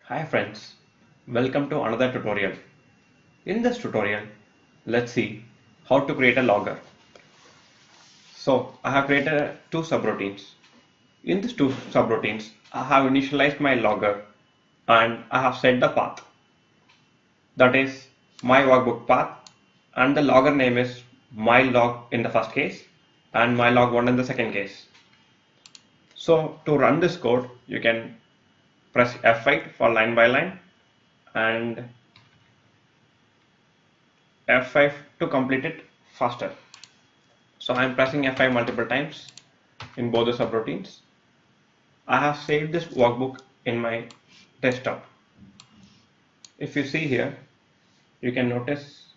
Hi friends, welcome to another tutorial. In this tutorial, let's see how to create a logger. So I have created two subroutines. In these two subroutines, I have initialized my logger and I have set the path. That is my workbook path, and the logger name is my log in the first case and my log1 in the second case. So to run this code, you can press F8 for line by line and F5 to complete it faster. So I am pressing F5 multiple times in both the subroutines. I have saved this workbook in my desktop. If you see here, you can notice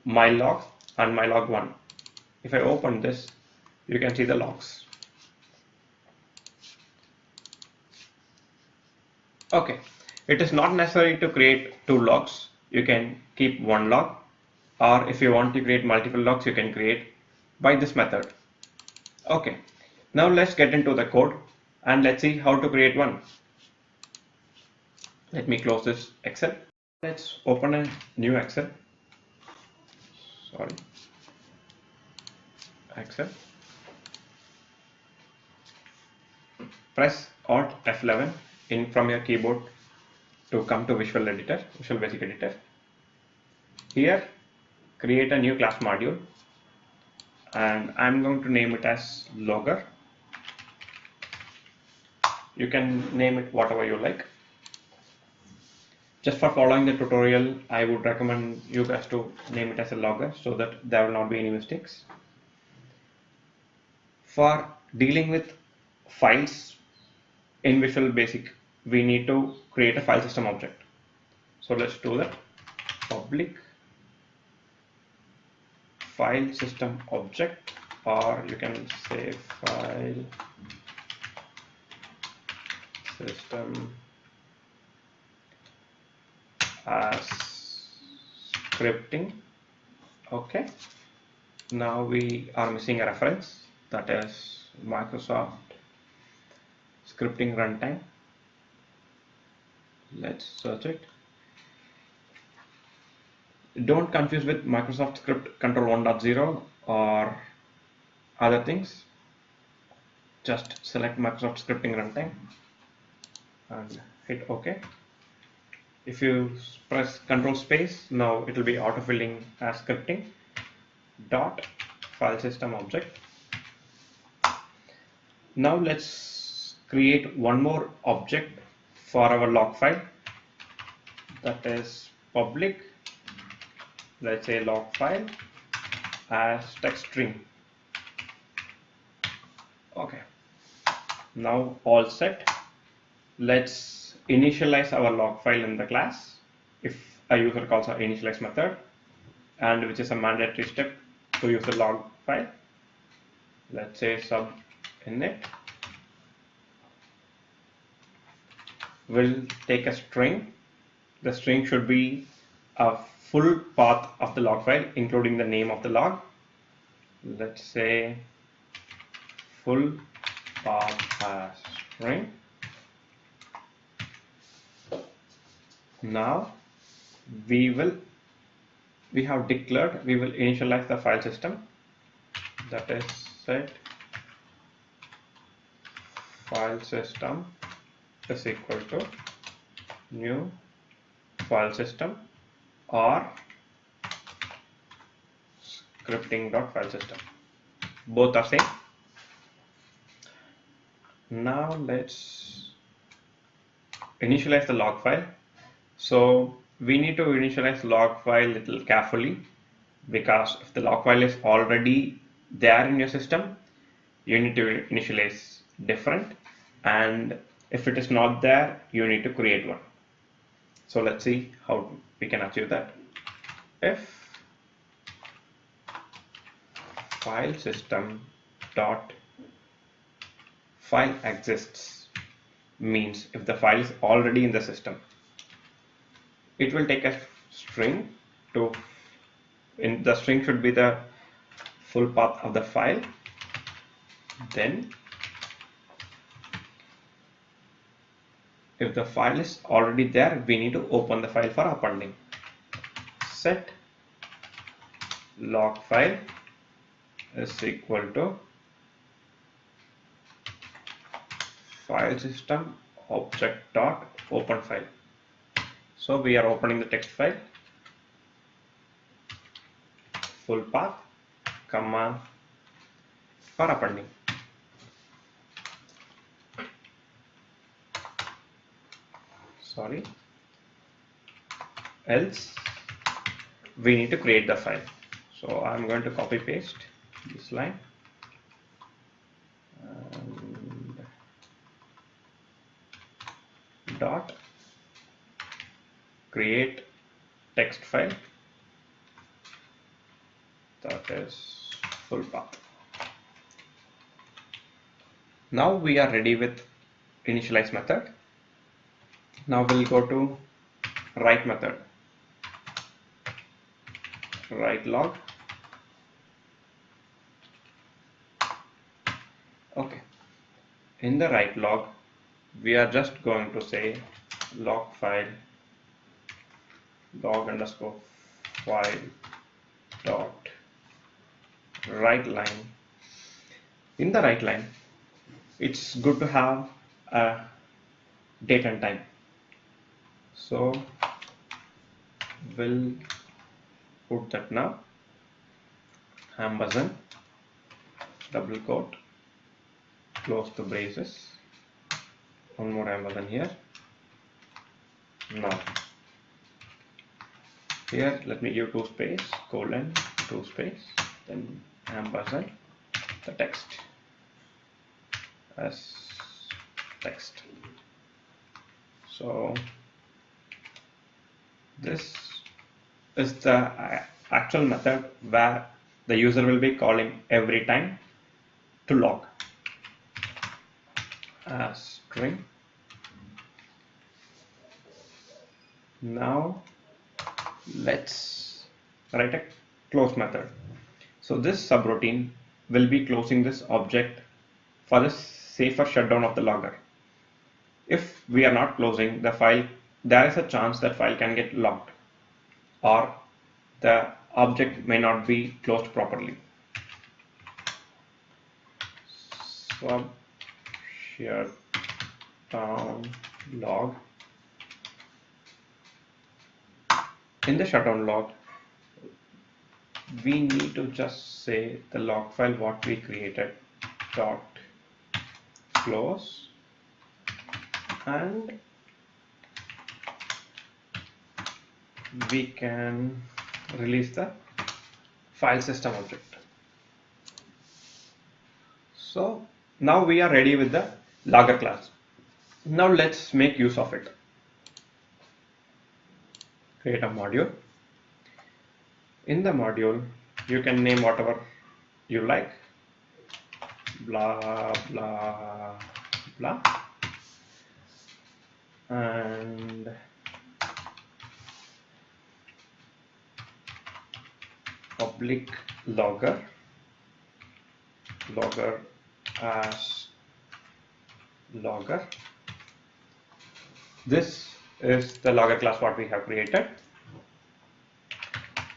my log and my log1. If I open this, you can see the logs. Okay, it is not necessary to create two logs. You can keep one log, or if you want to create multiple logs, you can create by this method. Okay, now let's get into the code and let's see how to create one. Let me close this Excel. Let's open a new Excel. Sorry, Excel. Press Alt F11 in from your keyboard to come to Visual Editor, Visual Basic Editor. Here, create a new class module, and I'm going to name it as logger. You can name it whatever you like. Just for following the tutorial, I would recommend you guys to name it as a logger so that there will not be any mistakes. For dealing with files in Visual Basic, we need to create a file system object. So let's do that. Public file system object, or you can say file system as scripting. Okay, now we are missing a reference, that is Microsoft scripting runtime. Let's search it. Don't confuse with Microsoft Script Control 1.0 or other things. Just select Microsoft Scripting Runtime and hit OK. If you press Control space, now it will be autofilling as scripting dot file system object. Now let's create one more object for our log file, that is public, let's say log file as text string. Okay, now all set. Let's initialize our log file in the class if a user calls our initialize method, and which is a mandatory step to use the log file. Let's say sub init will take a string. The string should be a full path of the log file, including the name of the log. Let's say full path as string. Now we have declared we will initialize the file system, that is set file system is equal to new file system or scripting.file system. Both are same. Now let's initialize the log file. So we need to initialize log file little carefully, because if the log file is already there in your system, you need to initialize different, and if it is not there, you need to create one. So let's see how we can achieve that. If file system dot file exists means if the file is already in the system, it will take a string to, in the string should be the full path of the file, then If the file is already there, we need to open the file for appending. Set log file is equal to file system object dot open file. So we are opening the text file, full path, comma for appending. Sorry, else we need to create the file. So I'm going to copy paste this line and dot create text file, that is full path. Now we are ready with initialize method. Now we'll go to write method, write log. Okay, in the write log we are just going to say log file log underscore file dot write line. In the write line, it's good to have a date and time, so we'll put that now, ampersand, double quote, close the braces, one more ampersand here. Now here let me give 2 space colon 2 space, then ampersand the text as text. So this is the actual method where the user will be calling every time to log as string. Now let's write a close method. So this subroutine will be closing this object for the safer shutdown of the logger. If we are not closing the file, there is a chance that file can get locked or the object may not be closed properly. Sub shutdown log. In the shutdown log, we need to just say the log file what we created dot close, and we can release the file system object. So now we are ready with the logger class. Now let's make use of it. Create a module. In the module, you can name whatever you like, blah blah blah, and public logger as logger. This is the logger class what we have created.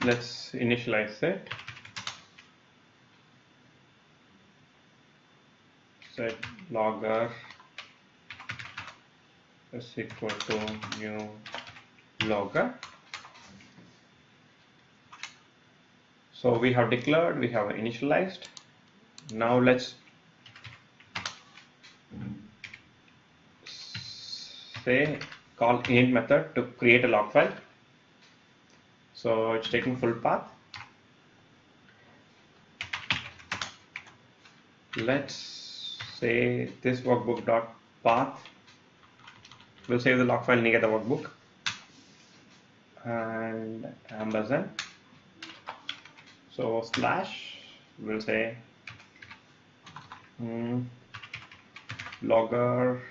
Let's initialize it. Set logger is equal to new logger. So we have declared, we have initialized. Now let's say call init method to create a log file. So it's taking full path. Let's say this workbook dot path will save the log file near the workbook, and ampersand. So slash will say logger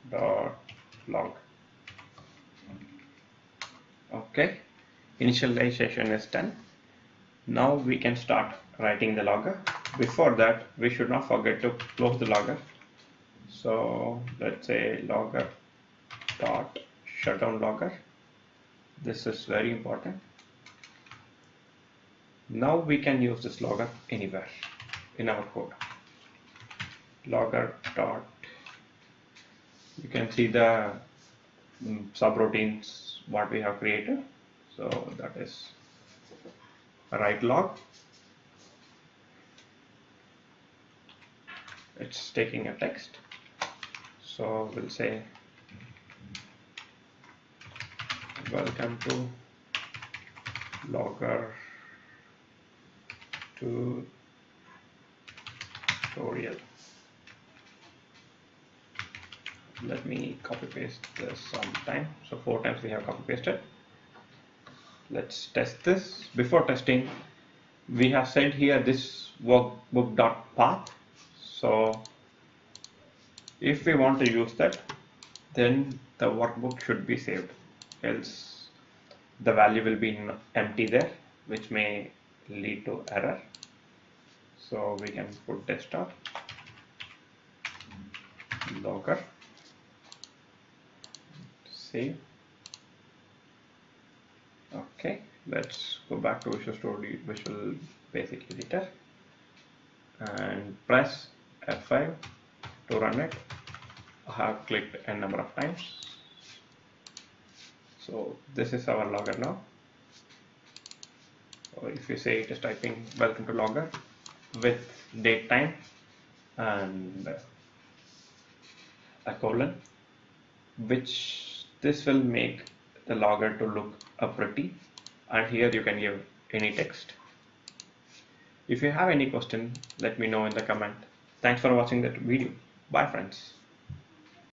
dot log. Okay, initialization is done. Now we can start writing the logger. Before that, we should not forget to close the logger. So let's say logger dot shutdown logger. This is very important. Now we can use this logger anywhere in our code. Logger dot, you can see the subroutines what we have created. So that is write log. It's taking a text. So we'll say welcome to logger tutorial. Let me copy paste this sometime. So 4 times we have copy pasted. Let's test this. Before testing, we have said here this workbook.path. So if we want to use that, then the workbook should be saved, else the value will be empty there, which may lead to error. So we can put desktop logger, save. Okay, let's go back to Visual Basic Editor and press F5 to run it. I have clicked a number of times. So this is our logger now. Or if you say it is typing welcome to logger with date time and a colon, which this will make the logger to look pretty, and here you can give any text. If you have any question, let me know in the comment. Thanks for watching that video. Bye friends.